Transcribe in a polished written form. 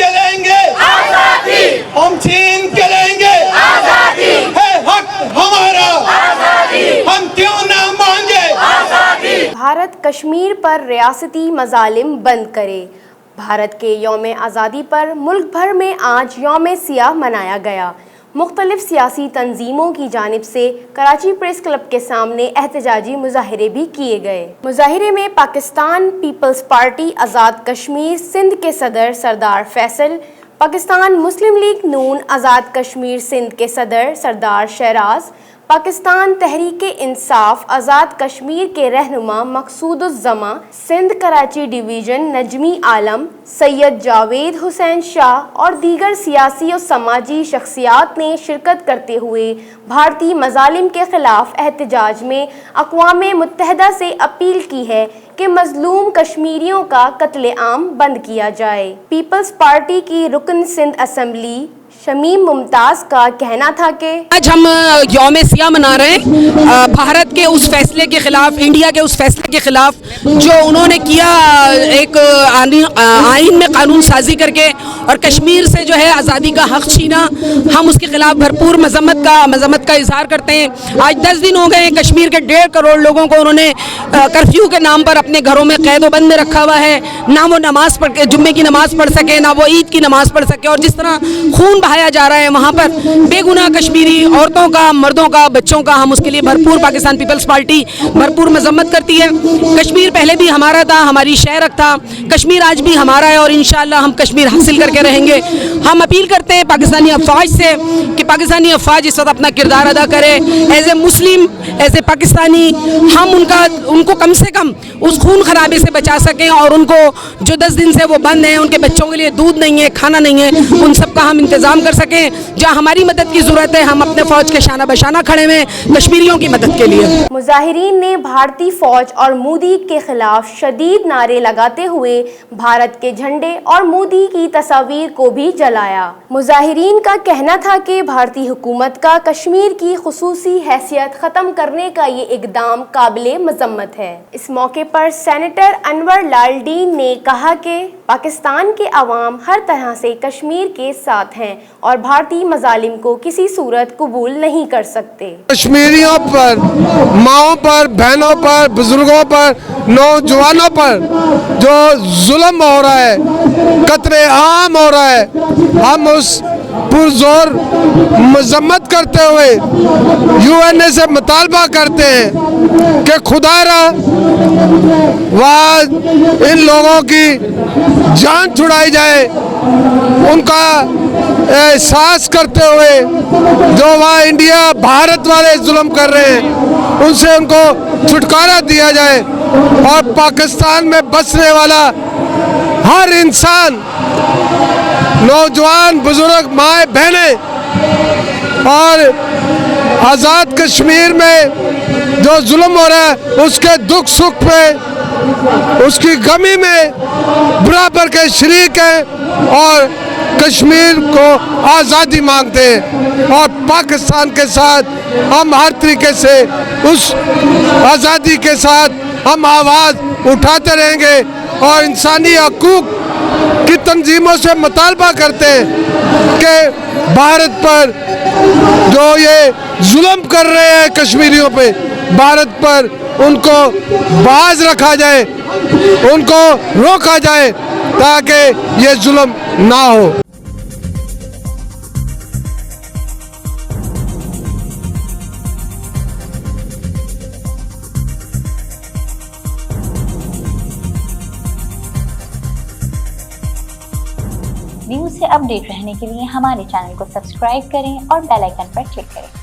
के लेंगे आजादी, हम छीन के लेंगे आजादी, है हक हमारा आजादी, हम क्यों ना मांगे आजादी। भारत कश्मीर पर रियासती मजालिम बंद करे। भारत के यौम आज़ादी पर मुल्क भर में आज यौम सियाह मनाया गया। मुख्तलिफ सियासी तंजीमों की जानिब से कराची प्रेस क्लब के सामने एहतजाजी मुजाहिरे भी किए गए। मुजाहिरे में पाकिस्तान पीपल्स पार्टी आज़ाद कश्मीर सिंध के सदर सरदार फैसल, पाकिस्तान मुस्लिम लीग नून आज़ाद कश्मीर सिंध के सदर सरदार शहराज, पाकिस्तान तहरीक इंसाफ आज़ाद कश्मीर के रहनुमा मकसूदुज़्ज़मा, सिंध कराची डिवीज़न नजमी आलम, सैयद जावेद हुसैन शाह और दीगर सियासी और समाजी शख्सियात ने शिरकत करते हुए भारतीय मजालिम के खिलाफ एहतजाज में अक़वाम मुत्तहदा से अपील की है कि मजलूम कश्मीरियों का कत्ले-आम बंद किया जाए। पीपल्स पार्टी की रुकन सिंध असम्बली शमीम मुमताज़ का कहना था कि आज हम यौम सियाह मना रहे हैं भारत के उस फैसले के खिलाफ, इंडिया के उस फैसले के खिलाफ जो उन्होंने किया एक आइन में कानून साजी करके और कश्मीर से जो है आज़ादी का हक छीना। हम उसके खिलाफ भरपूर मजम्मत का इजहार करते हैं। आज 10 दिन हो गए कश्मीर के 1.5 करोड़ लोगों को उन्होंने कर्फ्यू के नाम पर अपने घरों में कैद बंद में रखा हुआ है। ना वो नमाज पढ़ के जुम्मे की नमाज पढ़ सके, ना वो ईद की नमाज पढ़ सके, और जिस तरह खून बहाया जा रहा है वहाँ पर बेगुनाह कश्मीरी औरतों का, मर्दों का, बच्चों का, हम उसके लिए भरपूर पाकिस्तान पीपल्स पार्टी भरपूर मजम्मत करती है। कश्मीर पहले भी हमारा था, हमारी शहरक था, कश्मीर आज भी हमारा है और इंशाअल्लाह हम कश्मीर हासिल करके रहेंगे। हम अपील करते हैं पाकिस्तानी अफवाज से कि पाकिस्तानी अफवाज इस वक्त अपना किरदार अदा करे। As a Muslim, as a Pakistani हम उनको कम से कम उस खून खराबे से बचा सकें और उनको जो 10 दिन से वो बंद हैं, उनके बच्चों के लिए दूध नहीं है, खाना नहीं है, उन सब का हम इंतज़ाम कर सकें। जहाँ हमारी मदद की ज़रूरत है हम अपने फ़ौज के शाना बशाना खड़े हैं कश्मीरियों की मदद के लिए। मुजाहिरीन ने भारतीय फ़ौज और मोदी के खिलाफ शदीद नारे लगाते हुए भारत के झंडे और मोदी की तस्वीर को भी जलाया। मुजाहिरीन का कहना था कि भारतीय हुकूमत का कश्मीर की खुसूसी हैसियत ख़त्म करने का ये इक़दाम काबिले मज़म्मत है। इस मौके पर सेनेटर अनवर लालडीन ने कहा कि पाकिस्तान के अवाम हर तरह से कश्मीर के साथ हैं और भारतीय मजालिम को किसी सूरत कबूल नहीं कर सकते। कश्मीरियों पर, माओं पर, बहनों पर, बुजुर्गों पर, नौजवानों पर जो जुल्म हो रहा है, कत्ले आम हो रहा है, हम उस पुरजोर मजम्मत करते हुए यूएनए से मुतालबा करते हैं कि खुदारा वहाँ इन लोगों की जान छुड़ाई जाए। उनका एहसास करते हुए जो वहाँ इंडिया भारत वाले जुल्म कर रहे हैं उनसे उनको छुटकारा दिया जाए और पाकिस्तान में बसने वाला हर इंसान, नौजवान, बुजुर्ग, माएँ, बहनें और आज़ाद कश्मीर में जो जुल्म हो रहा है उसके दुख सुख में, उसकी गमी में बराबर के शरीक हैं और कश्मीर को आज़ादी मांगते हैं और पाकिस्तान के साथ हम हर तरीके से उस आज़ादी के साथ हम आवाज़ उठाते रहेंगे और इंसानी हकूक़ की तंजीमों से मुतालबा करते हैं कि भारत पर जो ये जुल्म कर रहे हैं कश्मीरियों पे, भारत पर उनको बाज रखा जाए, उनको रोका जाए ताकि ये जुल्म ना हो। न्यूज़ से अपडेट रहने के लिए हमारे चैनल को सब्सक्राइब करें और बेल आइकन पर क्लिक करें।